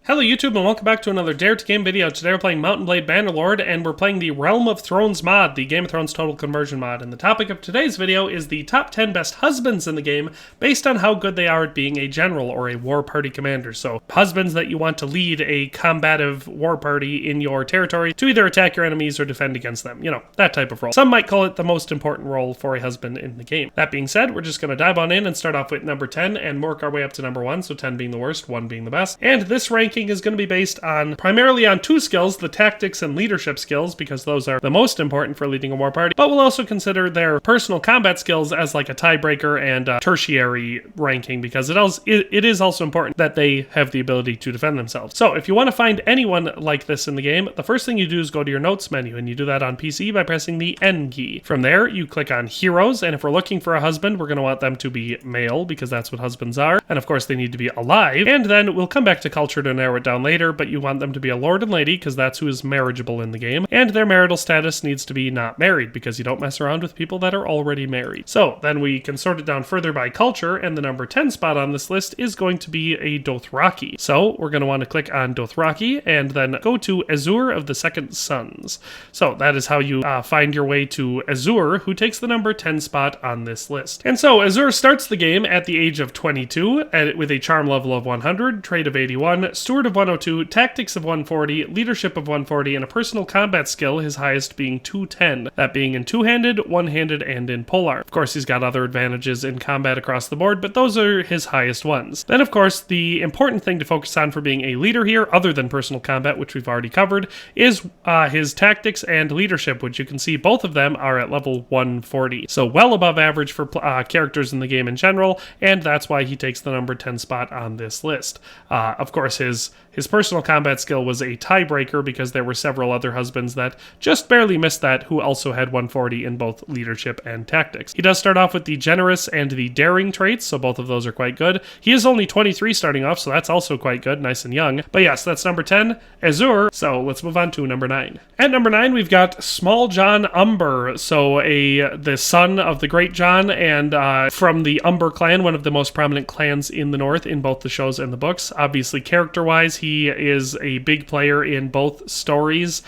Hello YouTube and welcome back to another Dare to Game video. Today we're playing Mount and Blade Bannerlord and we're playing the Realm of Thrones mod, the Game of Thrones Total Conversion mod. And the topic of today's video is the top 10 best husbands in the game based on how good they are at being a general or a war party commander. So husbands that you want to lead a combative war party in your territory to either attack your enemies or defend against them. You know, that type of role. Some might call it the most important role for a husband in the game. That being said, we're just going to dive on in and start off with number 10 and work our way up to number 1. So 10 being the worst, 1 being the best. And this ranking is going to be based on primarily on two skills, the tactics and leadership skills, because those are the most important for leading a war party, but we'll also consider their personal combat skills as like a tiebreaker and a tertiary ranking, because it is also important that they have the ability to defend themselves. So if you want to find anyone like this in the game, the first thing you do is go to your notes menu, and you do that on PC by pressing the N key. From there, you click on heroes, and if we're looking for a husband, we're going to want them to be male, because that's what husbands are, and of course they need to be alive, and then we'll come back to culture to narrow it down later, but you want them to be a lord and lady because that's who is marriageable in the game, and their marital status needs to be not married because you don't mess around with people that are already married. So then we can sort it down further by culture, and the number 10 spot on this list is going to be a Dothraki. So we're going to want to click on Dothraki and then go to ESUR of the Second Sons. So that is how you find your way to ESUR, who takes the number 10 spot on this list. And so ESUR starts the game at the age of 22 with a charm level of 100, trait of 81, steward of 102, tactics of 140, leadership of 140, and a personal combat skill, his highest being 210, that being in two-handed, one-handed, and in polearm. Of course, he's got other advantages in combat across the board, but those are his highest ones. Then, of course, the important thing to focus on for being a leader here, other than personal combat, which we've already covered, is his tactics and leadership, which you can see both of them are at level 140. So well above average for characters in the game in general, and that's why he takes the number 10 spot on this list. Of course, his personal combat skill was a tiebreaker because there were several other husbands that just barely missed that who also had 140 in both leadership and tactics. He does start off with the generous and the daring traits, so both of those are quite good. He is only 23 starting off, so that's also quite good, nice and young. But yes, that's number 10, ESUR. So let's move on to number 9. At number 9, we've got SMALLJON UMBER, so the son of the Great John and from the Umber clan, one of the most prominent clans in the north in both the shows and the books. Obviously, character-wise, he is a big player in both stories.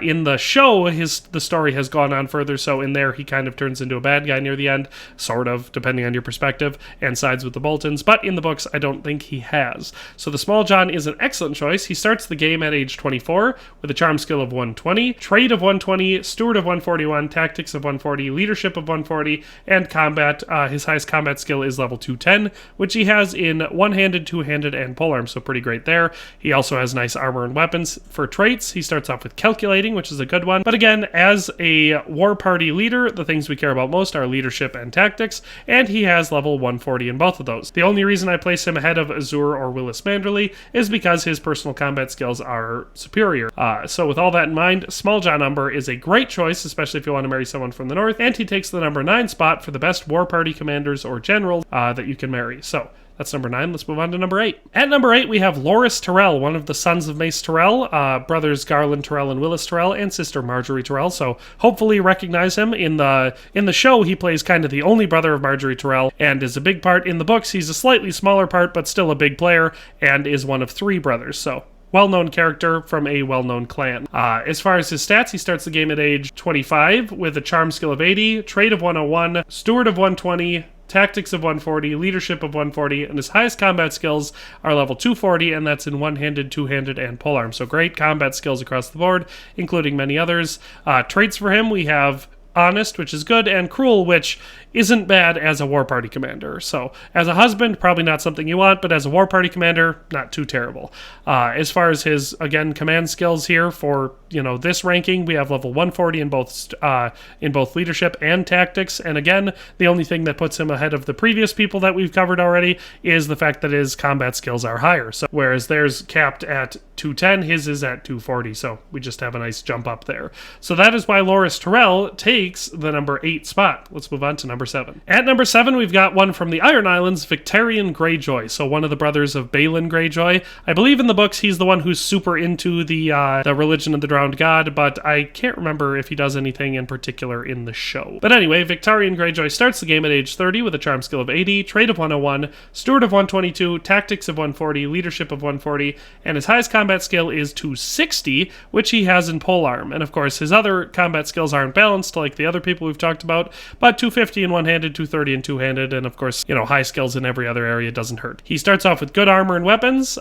In the show, the story has gone on further, so in there he kind of turns into a bad guy near the end, sort of, depending on your perspective, and sides with the Boltons, but in the books, I don't think he has. So the SMALLJON is an excellent choice. He starts the game at age 24 with a charm skill of 120, trait of 120, steward of 141, tactics of 140, leadership of 140, and combat. His highest combat skill is level 210, which he has in one-handed, two-handed, and polearm, so pretty great there. He also has nice armor and weapons. For traits, he starts off with calculating, which is a good one. But again, as a war party leader, the things we care about most are leadership and tactics, and he has level 140 in both of those. The only reason I place him ahead of ESUR or Willis Manderly is because his personal combat skills are superior. So with all that in mind, SMALLJON UMBER is a great choice, especially if you want to marry someone from the north, and he takes the number 9 spot for the best war party commanders or generals that you can marry. So that's number 9. Let's move on to number 8. At number 8, we have LORAS TYRELL, one of the sons of Mace Tyrell, brothers Garland Tyrell and Willis Tyrell, and sister Marjorie Tyrell. So hopefully recognize him. In the show, he plays kind of the only brother of Marjorie Tyrell and is a big part. In the books, he's a slightly smaller part, but still a big player, and is one of 3 brothers. So well-known character from a well-known clan. As far as his stats, he starts the game at age 25 with a charm skill of 80, trait of 101, steward of 120, tactics of 140, leadership of 140, and his highest combat skills are level 240, and that's in one-handed, two-handed, and polearm. So great combat skills across the board, including many others. Traits for him, we have honest, which is good, and cruel, which isn't bad as a war party commander. So as a husband, probably not something you want, but as a war party commander, not too terrible. As far as his, again, command skills here for, this ranking, we have level 140 in both leadership and tactics. And again, the only thing that puts him ahead of the previous people that we've covered already is the fact that his combat skills are higher. So whereas theirs capped at 210, his is at 240. So we just have a nice jump up there. So that is why LORAS TYRELL takes takes the number 8 spot. Let's move on to number 7. At number 7, we've got one from the Iron Islands, Victarion Greyjoy. So one of the brothers of Balin Greyjoy. I believe in the books he's the one who's super into the religion of the drowned god, but I can't remember if he does anything in particular in the show. But anyway, Victarion Greyjoy starts the game at age 30 with a charm skill of 80, trait of 101, steward of 122, tactics of 140, leadership of 140, and his highest combat skill is 260, which he has in polearm. And of course, his other combat skills aren't balanced like the other people we've talked about, but 250 in one-handed, 230 in two-handed, and of course, you know, high skills in every other area doesn't hurt. He starts off with good armor and weapons,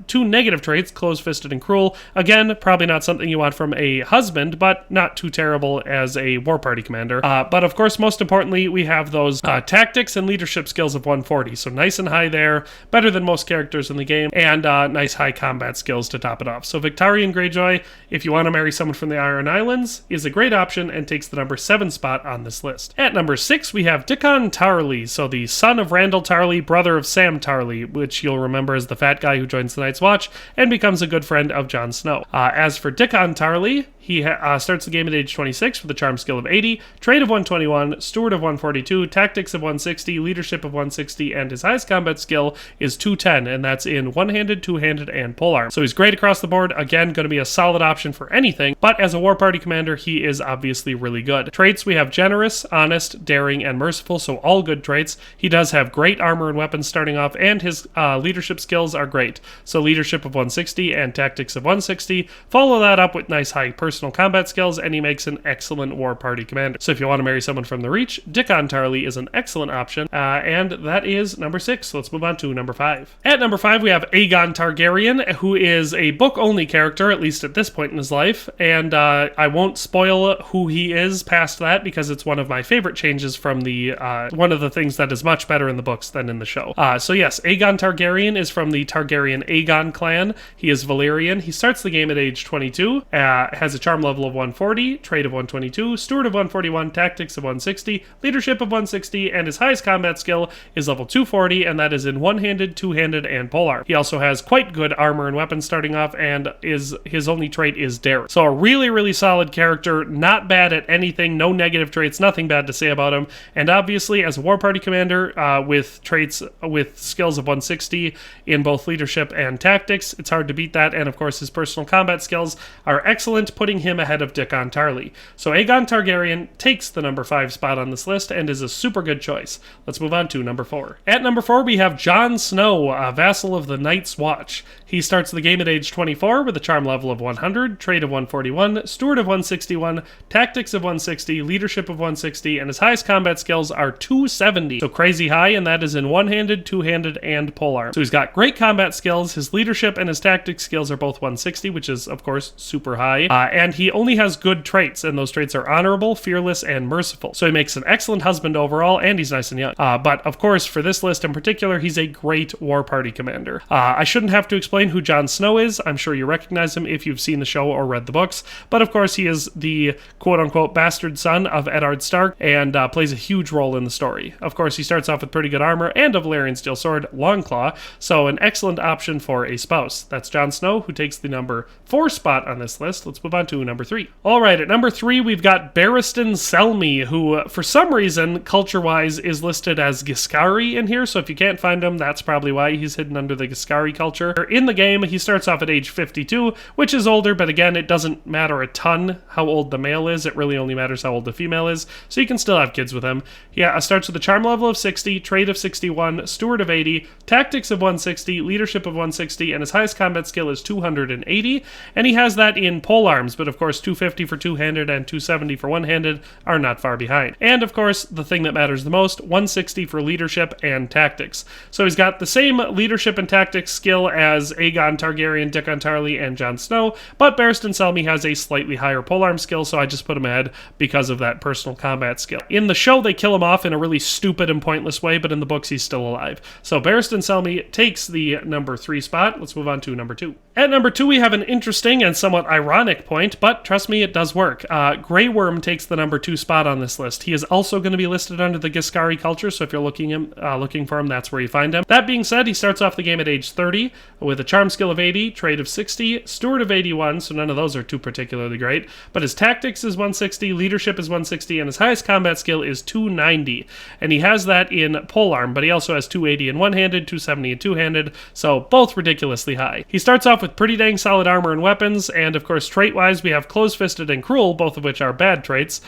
2 negative traits, close-fisted and cruel. Again, probably not something you want from a husband, but not too terrible as a war party commander. But of course, most importantly, we have those tactics and leadership skills of 140, so nice and high there, better than most characters in the game, and nice high combat skills to top it off. So Victarion Greyjoy, if you want to marry someone from the Iron Islands, is a great option and takes the number 7 spot on this list. At number 6, we have DICKON Tarly, so the son of Randall Tarly, brother of Sam Tarly, which you'll remember as the fat guy who joins the Night's Watch and becomes a good friend of Jon Snow. As for DICKON Tarly, he starts the game at age 26 with a charm skill of 80, trait of 121, steward of 142, tactics of 160, leadership of 160, and his highest combat skill is 210, and that's in one-handed, two-handed, and polearm. So he's great across the board. Again, going to be a solid option for anything, but as a war party commander, he is obviously really good. Traits, we have generous, honest, daring, and merciful, so all good traits. He does have great armor and weapons starting off, and his leadership skills are great. So leadership of 160 and tactics of 160. Follow that up with nice high personal combat skills, and he makes an excellent war party commander. So if you want to marry someone from the Reach, DICKON Tarly is an excellent option, and that is number 6. So let's move on to number 5. At number 5, we have Aegon Targaryen, who is a book-only character, at least at this point in his life, and I won't spoil who he is past that because it's one of my favorite changes from the one of the things that is much better in the books than in the show. So yes, Aegon Targaryen is from the Targaryen Aegon clan. He is Valyrian. He starts the game at age 22, has a charm level of 140, trait of 122, steward of 141, tactics of 160, leadership of 160, and his highest combat skill is level 240, and that is in one-handed, two-handed, and polearm. He also has quite good armor and weapons starting off, and his only trait is daring. So a really, really solid character, not bad at anything, no negative traits, nothing bad to say about him, and obviously as a war party commander with traits with skills of 160 in both leadership and tactics, it's hard to beat that, and of course his personal combat skills are excellent, putting him ahead of DICKON Tarly. So Aegon Targaryen takes the number 5 spot on this list and is a super good choice. Let's move on to number 4. At number 4, we have Jon Snow, a vassal of the Night's Watch. He starts the game at age 24 with a charm level of 100, trait of 141, steward of 161, tactics of 160, leadership of 160, and his highest combat skills are 270. So crazy high, and that is in one-handed, two-handed, and polearm. So he's got great combat skills. His leadership and his tactics skills are both 160, which is, of course, super high. And he only has good traits, and those traits are honorable, fearless, and merciful. So he makes an excellent husband overall, and he's nice and young. But of course, for this list in particular, he's a great war party commander. I shouldn't have to explain who Jon Snow is. I'm sure you recognize him if you've seen the show or read the books. But of course, he is the quote-unquote bastard son of Eddard Stark, and plays a huge role in the story. Of course, he starts off with pretty good armor and a Valyrian steel sword, Longclaw, so an excellent option for a spouse. That's Jon Snow, who takes the number 4 spot on this list. Let's move on to number 3. Alright, at number 3, we've got Barristan Selmy, who, for some reason, culture-wise, is listed as Giscari in here, so if you can't find him, that's probably why he's hidden under the Giscari culture. In the game, he starts off at age 52, which is older, but again, it doesn't matter a ton how old the male is. It really only matters how old the female is, so you can still have kids with him. Yeah, starts with a charm level of 60, trait of 61, steward of 80, tactics of 160, leadership of 160, and his highest combat skill is 280, and he has that in polearms, but of course 250 for two-handed and 270 for one-handed are not far behind. And of course, the thing that matters the most, 160 for leadership and tactics. So he's got the same leadership and tactics skill as Aegon Targaryen, DICKON Tarly, and Jon Snow, but Barristan Selmy has a slightly higher polearm skill, so I just put him ahead because of that personal combat skill. In the show, they kill him off in a really stupid and pointless way, but in the books, he's still alive. So Barristan Selmy takes the number 3 spot. Let's move on to number 2. At number 2, we have an interesting and somewhat ironic point, but trust me, it does work. Grey Worm takes the number 2 spot on this list. He is also going to be listed under the Giscari culture, so if you're looking for him, that's where you find him. That being said, he starts off the game at age 30 with a charm skill of 80, trait of 60, steward of 81, so none of those are too particularly great, but his tactics is 160, leadership is 160, and his highest combat skill is 290. And he has that in polearm, but he also has 280 in one-handed, 270 in two-handed, so both ridiculously high. He starts off with pretty dang solid armor and weapons, and of course trait-wise we have close-fisted and cruel, both of which are bad traits,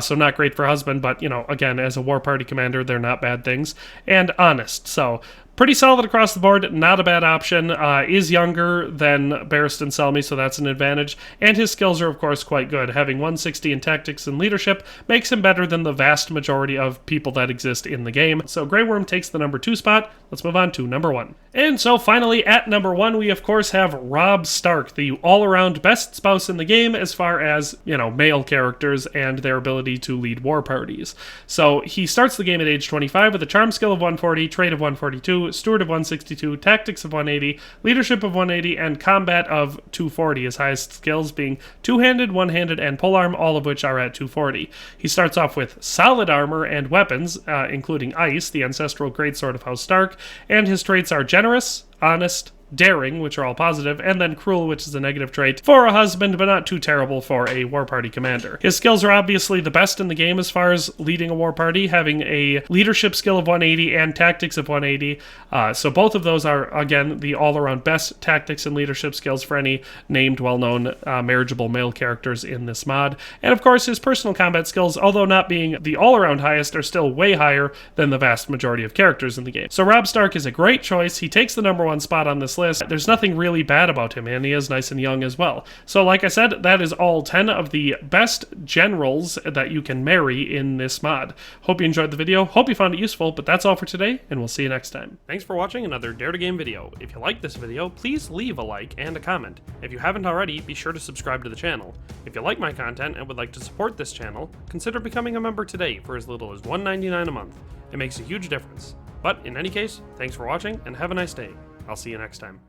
so not great for husband, but you know, again, as a war party commander, they're not bad things. And honest, so pretty solid across the board, not a bad option. Is younger than Barristan Selmy, so that's an advantage. And his skills are, of course, quite good. Having 160 in tactics and leadership makes him better than the vast majority of people that exist in the game. So Grey Worm takes the number 2 spot. Let's move on to number 1. And so finally, at number 1, we of course have Robb Stark, the all-around best spouse in the game as far as, you know, male characters and their ability to lead war parties. So he starts the game at age 25 with a charm skill of 140, trait of 142, steward of 162, tactics of 180, leadership of 180, and combat of 240, his highest skills being two-handed, one-handed, and polearm, all of which are at 240. He starts off with solid armor and weapons, including ice, the ancestral greatsword of House Stark, and his traits are generous, honest, daring, which are all positive, and then cruel, which is a negative trait for a husband, but not too terrible for a war party commander. His skills are obviously the best in the game as far as leading a war party, having a leadership skill of 180 and tactics of 180. So both of those are, again, the all-around best tactics and leadership skills for any named, well-known, marriageable male characters in this mod. And of course, his personal combat skills, although not being the all-around highest, are still way higher than the vast majority of characters in the game. So Robb Stark is a great choice. He takes the number 1 spot on this list. There's nothing really bad about him, and he is nice and young as well. So like I said, that is all 10 of the best generals that you can marry in this mod. Hope you enjoyed the video, hope you found it useful, but that's all for today, and we'll see you next time. Thanks for watching another Dare to Game video. If you liked this video, please leave a like and a comment. If you haven't already, be sure to subscribe to the channel. If you like my content and would like to support this channel, consider becoming a member today for as little as $1.99 a month. It makes a huge difference. But in any case, thanks for watching, and have a nice day. I'll see you next time.